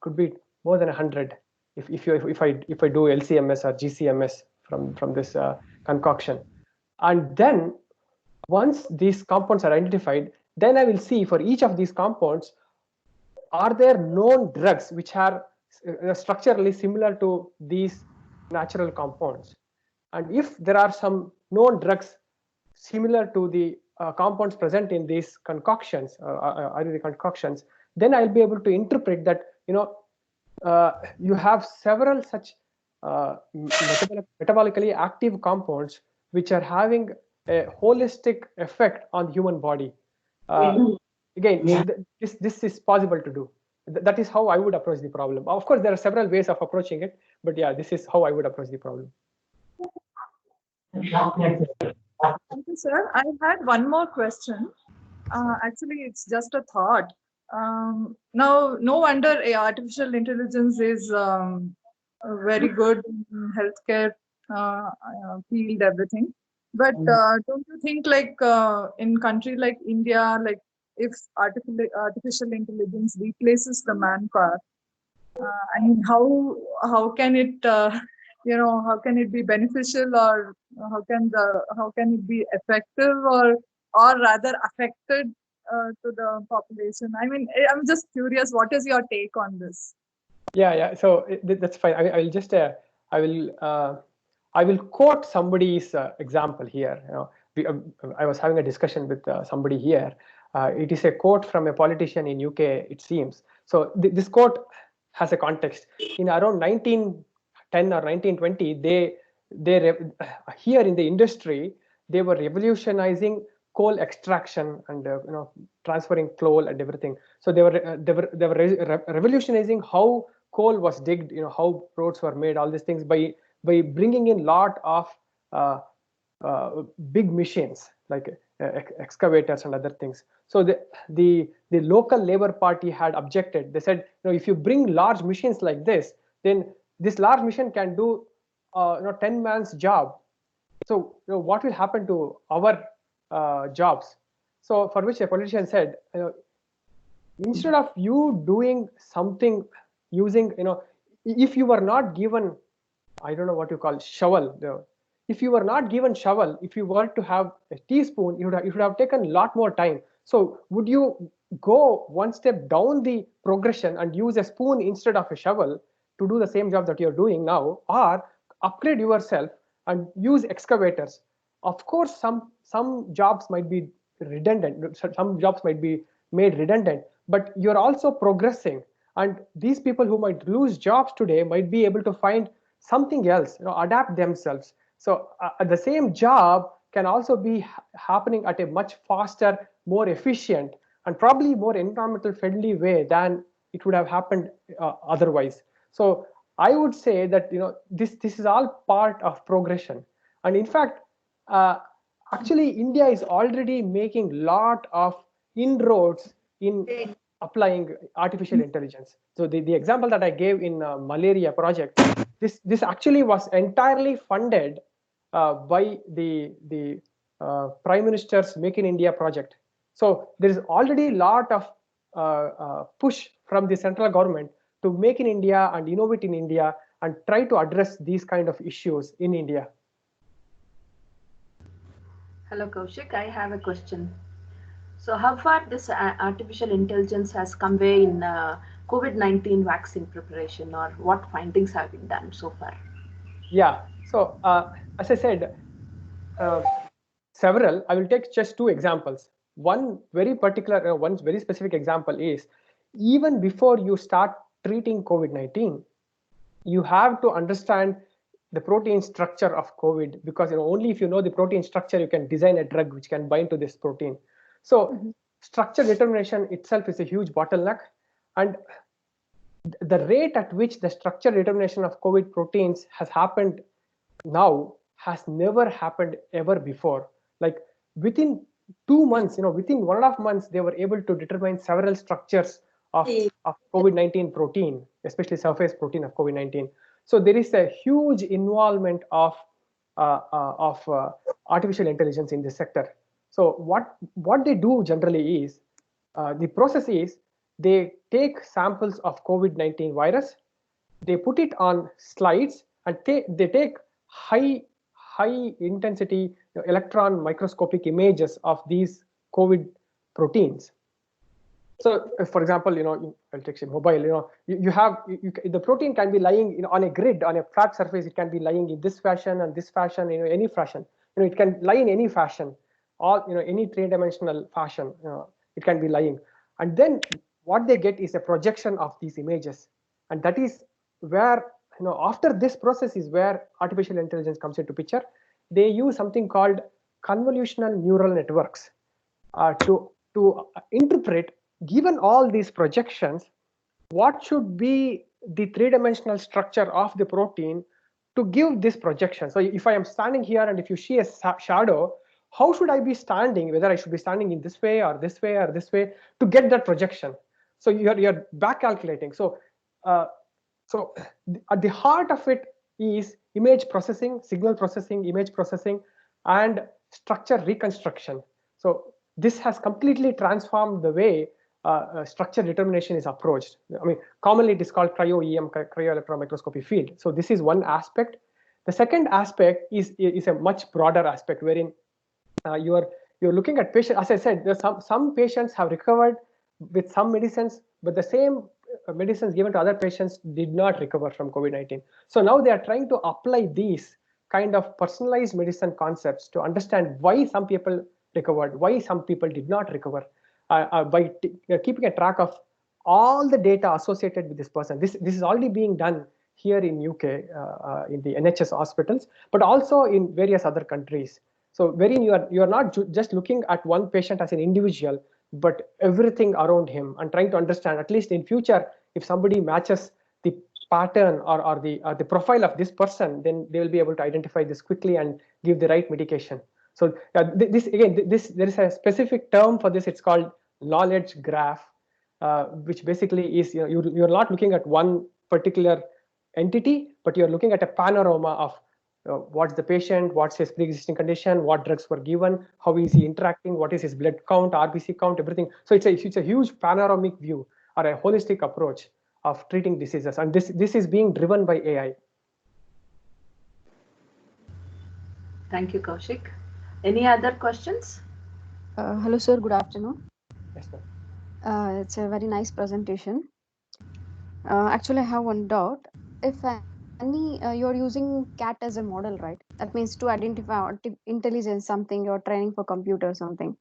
could be more than 100 if I do LCMS or GCMS from this concoction. And then once these compounds are identified, then I will see for each of these compounds, are there known drugs which are structurally similar to these natural compounds. And if there are some known drugs similar to the compounds present in these concoctions, Ayurvedic concoctions, then I'll be able to interpret that, you have several such metabolically active compounds which are having a holistic effect on the human body. Again, this is possible to do. That is how I would approach the problem. Of course, there are several ways of approaching it, but yeah, this is how I would approach the problem. Thank you, sir. I had one more question. Actually, it's just a thought. Now, no wonder artificial intelligence is very good in healthcare field, everything. But don't you think, like in country like India, like if artificial intelligence replaces the manpower, I mean, how can it how can it be beneficial, or how can it be effective, or rather affected to the population? I mean, I'm just curious, what is your take on this? Yeah. So that's fine. I will just I will quote somebody's example here. I was having a discussion with somebody here. It is a quote from a politician in UK, it seems. So this quote has a context. In around 1910 or 1920, here in the industry, they were revolutionizing coal extraction and transferring coal and everything. So they were revolutionizing how coal was digged, how roads were made, all these things by bringing in lot of big machines like excavators and other things. So the local Labour Party had objected. They said, if you bring large machines like this, then this large machine can do 10 man's job. So what will happen to our jobs? So for which a politician said, instead of you doing something using, if you were not given, I don't know what you call shovel. If you were not given shovel, if you were to have a teaspoon, it would have taken a lot more time. So would you go one step down the progression and use a spoon instead of a shovel to do the same job that you're doing now, or upgrade yourself and use excavators? Of course, some jobs might be redundant, some jobs might be made redundant, but you're also progressing. And these people who might lose jobs today might be able to find something else, adapt themselves. So the same job can also be happening at a much faster, more efficient, and probably more environmental friendly way than it would have happened otherwise. So I would say that this is all part of progression. And in fact, actually India is already making lot of inroads in applying artificial intelligence. So the example that I gave in malaria project, this actually was entirely funded by the Prime Minister's Make in India project. So there is already a lot of push from the central government to make in India and innovate in India and try to address these kind of issues in India. Hello, Kaushik. I have a question. So how far this artificial intelligence has conveyed in COVID-19 vaccine preparation, or what findings have been done so far? Yeah, so as I said, several. I will take just two examples. One very particular, one very specific example is, even before you start treating COVID-19, you have to understand the protein structure of COVID, because only if you know the protein structure, you can design a drug which can bind to this protein. So structure determination itself is a huge bottleneck, and the rate at which the structure determination of COVID proteins has happened now has never happened ever before. Like within 2 months, within 1.5 months, they were able to determine several structures of COVID-19 protein, especially surface protein of COVID-19. So there is a huge involvement of artificial intelligence in this sector. So what they do generally is, the process is, they take samples of COVID-19 virus, they put it on slides, and they take high intensity electron microscopic images of these COVID proteins. So, for example, I'll take a mobile. The protein can be lying on a grid, on a flat surface. It can be lying in this fashion and this fashion, any fashion. It can lie in any fashion, or any three-dimensional fashion. It can be lying, and then what they get is a projection of these images, and that is where, after this process is where artificial intelligence comes into picture. They use something called convolutional neural networks to interpret, given all these projections, what should be the three-dimensional structure of the protein to give this projection. So if I am standing here and if you see a shadow, how should I be standing, whether I should be standing in this way or this way or this way, to get that projection. So you're back calculating. So at the heart of it is image processing, signal processing, image processing, and structure reconstruction. So this has completely transformed the way structure determination is approached. I mean, commonly it is called cryo-EM, cryo-electron microscopy field. So this is one aspect. The second aspect is a much broader aspect, wherein you're looking at patients. As I said, there's some patients have recovered with some medicines, but the same medicines given to other patients did not recover from COVID-19. So now they are trying to apply these kind of personalized medicine concepts to understand why some people recovered, why some people did not recover, by keeping a track of all the data associated with this person. This is already being done here in UK, in the NHS hospitals, but also in various other countries. So wherein you are not just looking at one patient as an individual, but everything around him, and trying to understand, at least in future, if somebody matches the pattern or the profile of this person, then they will be able to identify this quickly and give the right medication. So there is a specific term for this. It's called knowledge graph, which basically is, you're not looking at one particular entity, but you're looking at a panorama of what's the patient, what's his pre-existing condition, what drugs were given, how is he interacting, what is his blood count, RBC count, everything. So it's a huge panoramic view, or a holistic approach of treating diseases, and this is being driven by AI. Thank you, Kaushik. Any other questions? Hello, sir. Good afternoon. Yes, ma'am. It's a very nice presentation. Actually, I have one doubt. If you're using cat as a model, right? That means to identify intelligence, something you're training for computer or something.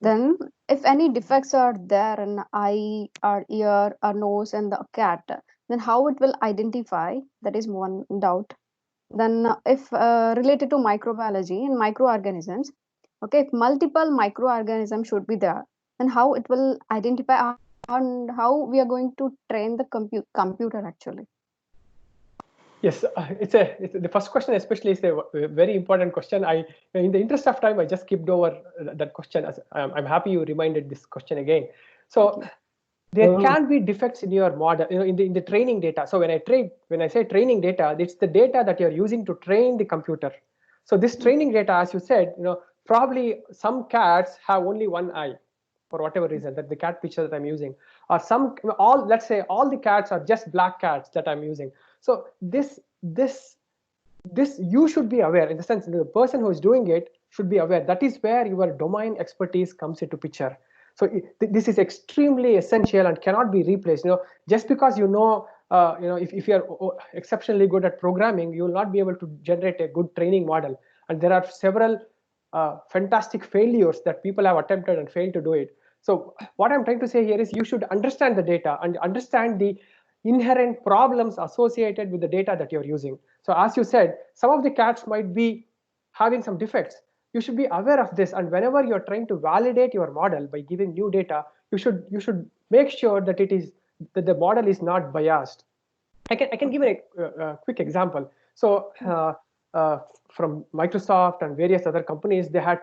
Then if any defects are there in eye or ear or nose and the cat, then how it will identify? That is one doubt. Then if related to microbiology and microorganisms, okay, if multiple microorganisms should be there, then how it will identify, and how we are going to train the computer actually? Yes, it's the first question especially is a very important question. In the interest of time, I just skipped over that question. I'm happy you reminded this question again. So there can be defects in your model, in the training data. So when I say training data, it's the data that you're using to train the computer. So this training data, as you said, probably some cats have only one eye, for whatever reason, that the cat picture that I'm using, or let's say all the cats are just black cats that I'm using. So this you should be aware, in the sense that the person who is doing it should be aware. That is where your domain expertise comes into picture. So this is extremely essential and cannot be replaced. Just because if you are exceptionally good at programming, you will not be able to generate a good training model. And there are several fantastic failures that people have attempted and failed to do it. So what I'm trying to say here is, you should understand the data and understand the inherent problems associated with the data that you're using. So as you said, some of the cats might be having some defects. You should be aware of this, and whenever you're trying to validate your model by giving new data, you should make sure that the model is not biased. I can give a quick example. So from Microsoft and various other companies, they had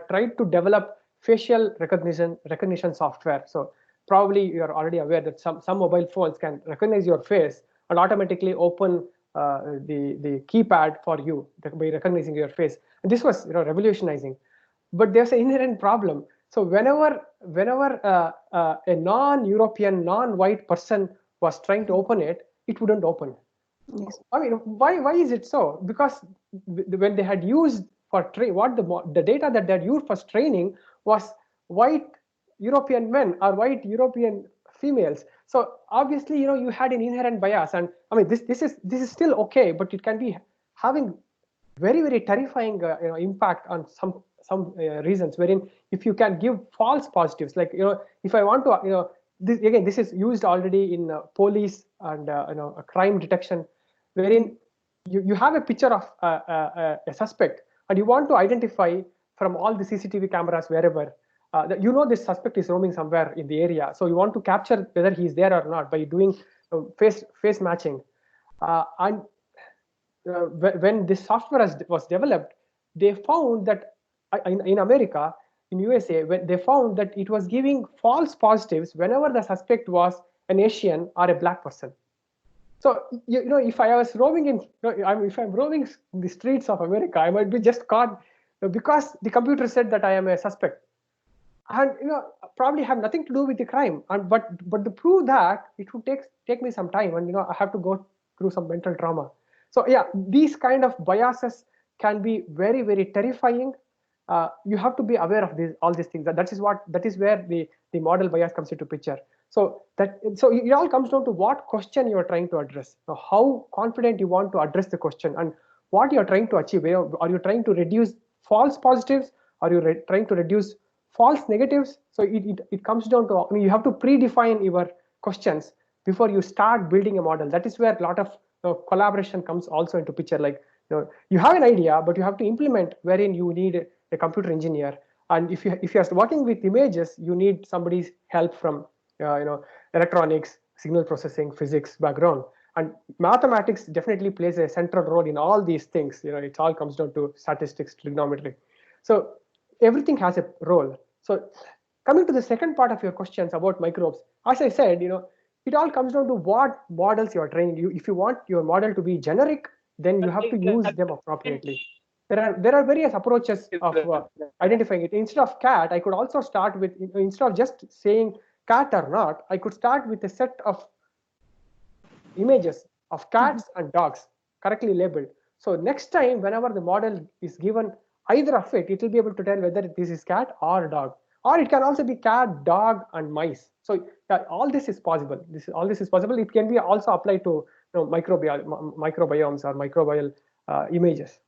tried to develop facial recognition software. So probably you're already aware that some mobile phones can recognize your face and automatically open the keypad for you by recognizing your face. And this was revolutionizing. But there's an inherent problem. So whenever a non-European, non-white person was trying to open it, it wouldn't open. Yes. I mean, why is it so? Because when they had used for the data that they had used for training was white European men or white European females. So obviously, you had an inherent bias, and I mean, this is still okay, but it can be having very, very terrifying impact on some reasons, wherein if you can give false positives, like if I want to this is used already in police and crime detection, wherein you have a picture of a suspect and you want to identify from all the CCTV cameras wherever that this suspect is roaming somewhere in the area, so you want to capture whether he's there or not by doing face matching, and when this software was developed, they found that in America, in USA, when they found that it was giving false positives whenever the suspect was an Asian or a black person. So if I was roaming if I'm roaming the streets of America, I might be just caught because the computer said that I am a suspect, and probably have nothing to do with the crime. And but to prove that, it would take me some time, and I have to go through some mental trauma. So yeah, these kind of biases can be very, very terrifying. You have to be aware of all these things. That is where the model bias comes into picture. So it all comes down to what question you are trying to address. So how confident you want to address the question, and what you are trying to achieve. Are you trying to reduce false positives? Are you trying to reduce false negatives? So it comes down to, you have to predefine your questions before you start building a model. That is where a lot of collaboration comes also into picture. Like you have an idea, but you have to implement, wherein you need a computer engineer. And if you are working with images, you need somebody's help from electronics, signal processing, physics background. And mathematics definitely plays a central role in all these things. It all comes down to statistics, trigonometry. So everything has a role. So coming to the second part of your questions about microbes, as I said, it all comes down to what models you are training. If you want your model to be generic, then you have to use them appropriately. There are various approaches of identifying it. Instead of cat, I could also start with, instead of just saying cat or not, I could start with a set of images of cats and dogs correctly labeled. So next time, whenever the model is given either of it, it will be able to tell whether this is cat or dog. Or it can also be cat, dog, and mice. So all this is possible. All this is possible. It can be also applied to microbiomes or microbial images.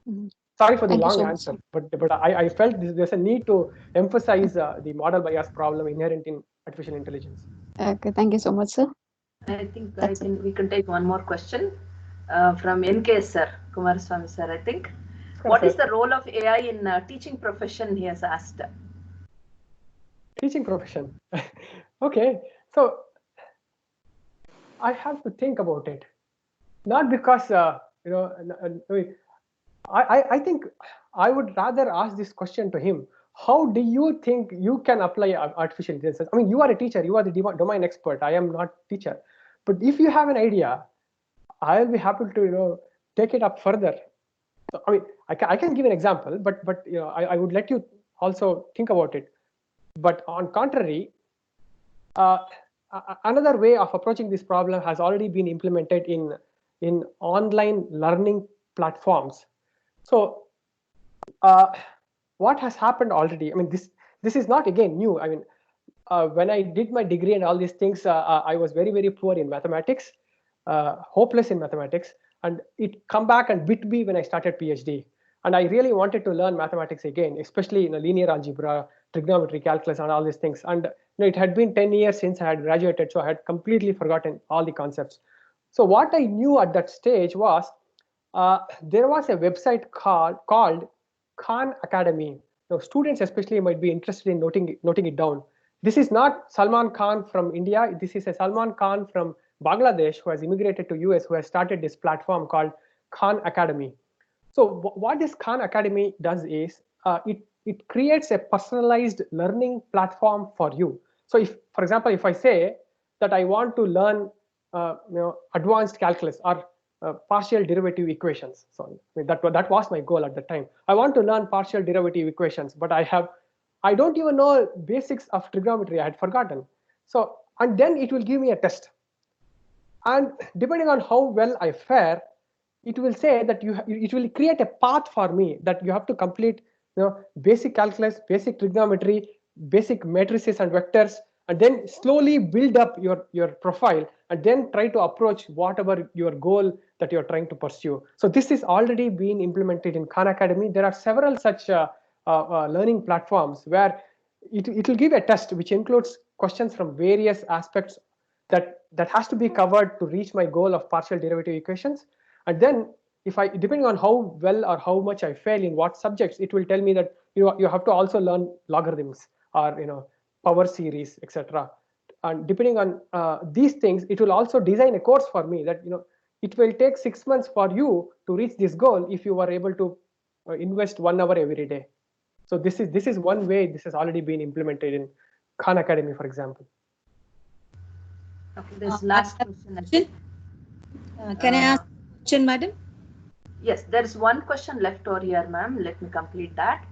Mm-hmm. Sorry for the Thank you long so answer, much. but I felt there's a need to emphasize the model bias problem inherent in artificial intelligence. Okay, thank you so much, sir. I think we can take one more question from NK sir, Kumaraswamy sir. I think. What is the role of AI in teaching profession? He has asked. Teaching profession. Okay, so I have to think about it. Not because I think I would rather ask this question to him. How do you think you can apply artificial intelligence? I mean, you are a teacher, you are the domain expert. I am not a teacher. But if you have an idea, I'll be happy to take it up further. So, I mean, I can give an example, but I would let you also think about it. But on contrary, another way of approaching this problem has already been implemented in online learning platforms. So what has happened already? I mean, this is not again new. I mean, when I did my degree and all these things, I was very, very poor in mathematics, hopeless in mathematics, and it come back and bit me when I started PhD. And I really wanted to learn mathematics again, especially linear algebra, trigonometry, calculus, and all these things. And it had been 10 years since I had graduated, so I had completely forgotten all the concepts. So what I knew at that stage was there was a website called Khan Academy. Now, students especially might be interested in noting it down. This is not Salman Khan from India. This is a Salman Khan from Bangladesh who has immigrated to US, who has started this platform called Khan Academy. So what this Khan Academy does is it creates a personalized learning platform for you. So if, for example, if I say that I want to learn advanced calculus or partial derivative equations. So that was my goal at the time. I want to learn partial derivative equations, but I don't even know basics of trigonometry. I had forgotten. So, and then it will give me a test. And depending on how well I fare, it will say that it will create a path for me that you have to complete, basic calculus, basic trigonometry, basic matrices and vectors, and then slowly build up your profile, and then try to approach whatever your goal that you're trying to pursue. So this is already being implemented in Khan Academy. There are several such learning platforms where it will give a test which includes questions from various aspects that has to be covered to reach my goal of partial derivative equations. And then if I, depending on how well or how much I fail in what subjects, it will tell me that you have to also learn logarithms or power series, etc. And depending on these things, it will also design a course for me that it will take 6 months for you to reach this goal if you are able to invest 1 hour every day. So this is one way this has already been implemented in Khan Academy, for example. Okay, this last question. Can I ask a question, madam? Yes, there is one question left over here, ma'am. Let me complete that.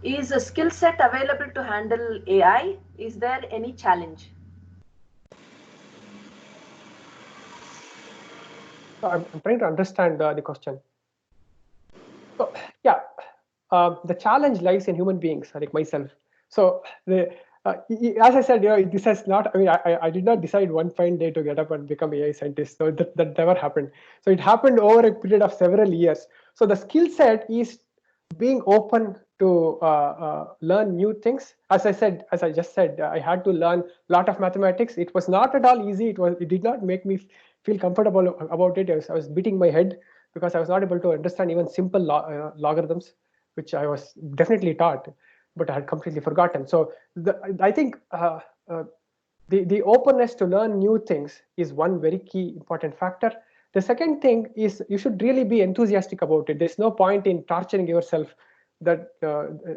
Is a skill set available to handle AI? Is there any challenge? I'm trying to understand the question. So yeah, the challenge lies in human beings like myself. So as I said, this has not. I mean, I did not decide one fine day to get up and become AI scientist. So that never happened. So it happened over a period of several years. So the skill set is being open to learn new things. As I just said, I had to learn a lot of mathematics. It was not at all easy. It did not make me feel comfortable about it. I was beating my head because I was not able to understand even simple logarithms, which I was definitely taught, but I had completely forgotten. So I think the openness to learn new things is one very key important factor. The second thing is you should really be enthusiastic about it. There's no point in torturing yourself. That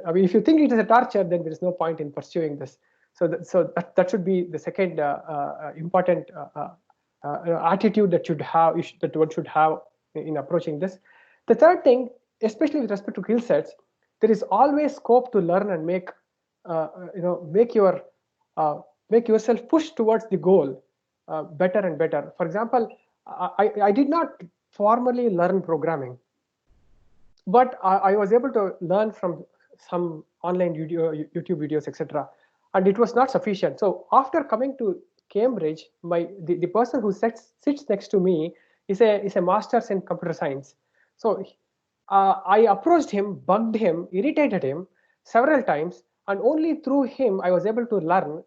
I mean, if you think it is a torture, then there is no point in pursuing this. So that should be the second important attitude that one should have in approaching this. The third thing, especially with respect to skill sets, there is always scope to learn and make yourself push towards the goal better and better. For example, I did not formally learn programming, but I was able to learn from some online YouTube videos, etc. And it was not sufficient. So after coming to Cambridge, the person who sits next to me is a master's in computer science. So I approached him, bugged him, irritated him several times, and only through him I was able to learn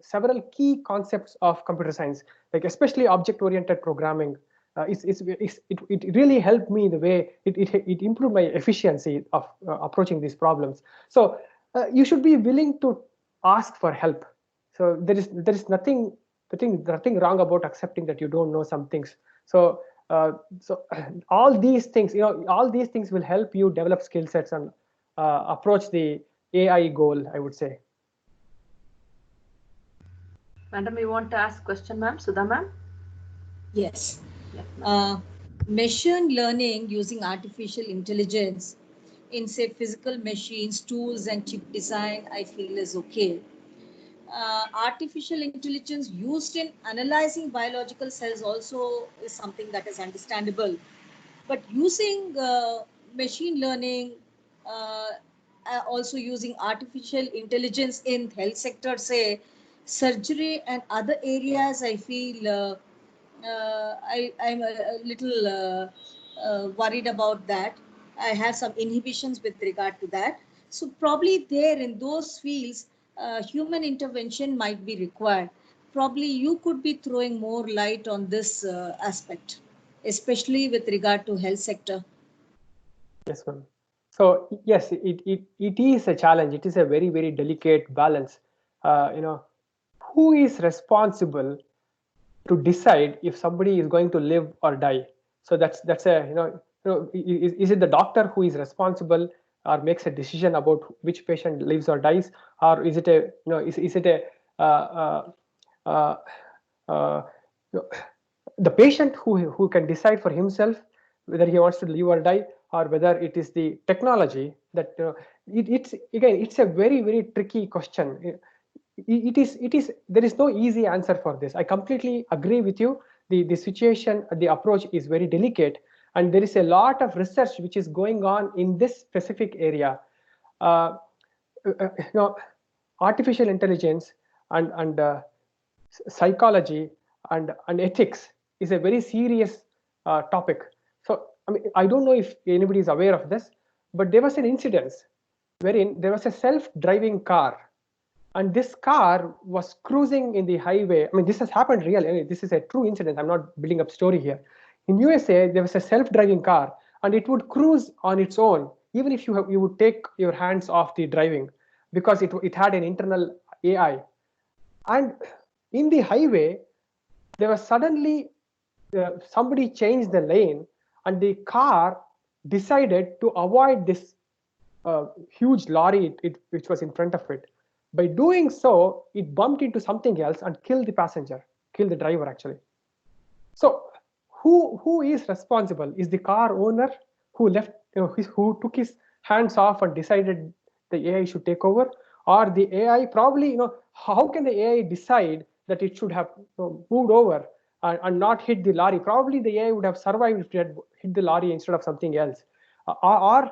several key concepts of computer science, like especially object-oriented programming. It really helped me the way it improved my efficiency of approaching these problems. So you should be willing to ask for help. So there is nothing wrong about accepting that you don't know some things. So all these things will help you develop skill sets and approach the AI goal, I would say. Madam, you want to ask question, ma'am? Sudha, ma'am? Yes. Yeah, machine learning using artificial intelligence in, say, physical machines, tools, and chip design, I feel is okay. Artificial intelligence used in analyzing biological cells also is something that is understandable. But using machine learning, also using artificial intelligence in health sector, say surgery and other areas, I feel I'm a little worried about that. I have some inhibitions with regard to that. So probably there in those fields, human intervention might be required. Probably you could be throwing more light on this aspect, especially with regard to health sector. Yes, ma'am. So yes, it is a challenge. It is a very, very delicate balance. Who is responsible to decide if somebody is going to live or die? So that's a is it the doctor who is responsible or makes a decision about which patient lives or dies, or is it a is it a the patient who can decide for himself whether he wants to live or die, or whether it is the technology that it's a very tricky question. It is there is no easy answer for this. I completely agree with you. The situation, the approach is very delicate, and there is a lot of research which is going on in this specific area. Artificial intelligence and psychology and ethics is a very serious topic. So I mean, I don't know if anybody is aware of this, but there was an incident wherein there was a self-driving car, and this car was cruising in the highway. I mean, this has happened real. I mean, this is a true incident. I'm not building up story here. In USA, there was a self-driving car, and it would cruise on its own, even if you would take your hands off the driving, because it had an internal AI. And in the highway, there was suddenly somebody changed the lane, and the car decided to avoid this huge lorry which was in front of it. By doing so, it bumped into something else and killed the passenger, killed the driver actually. So who is responsible? Is the car owner who left, who took his hands off and decided the AI should take over, or the AI probably, how can the AI decide that it should have moved over and not hit the lorry? Probably the AI would have survived if it had hit the lorry instead of something else. Or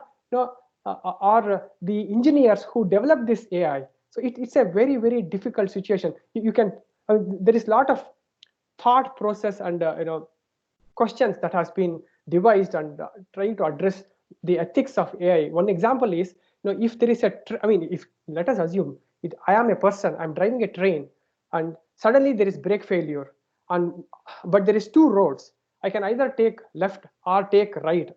the engineers who developed this AI. So it's a very difficult situation. You can there is a lot of thought process and questions that has been devised and trying to address the ethics of AI. One example is, if there is if let us assume I am a person, I'm driving a train, and suddenly there is brake failure, but there is two roads. I can either take left or take right.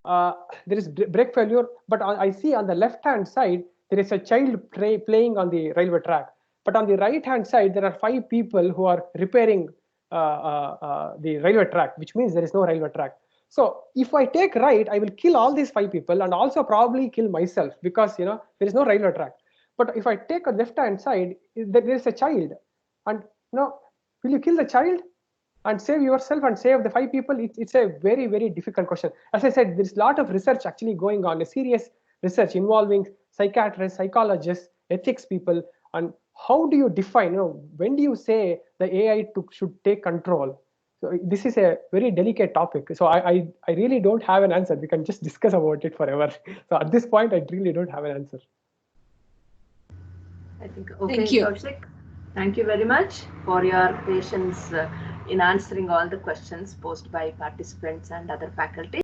There is brake failure, but I see on the left hand side there is a child playing on the railway track, but on the right hand side there are 5 people who are repairing the railway track, which means there is no railway track. So if I take right, I will kill all these 5 people and also probably kill myself, because there is no railway track. But if I take a left hand side, there is a child, and will you kill the child and save yourself and save the 5 people? It's a very difficult question. As I said, there's a lot of research actually going on, a serious research involving psychiatrists, psychologists, ethics people. And how do you define, when do you say the AI should take control? So this is a very delicate topic. So I really don't have an answer. We can just discuss about it forever. So at this point, I really don't have an answer. I think, okay, Thank you. Kaushik, thank you very much for your patience in answering all the questions posed by participants and other faculty.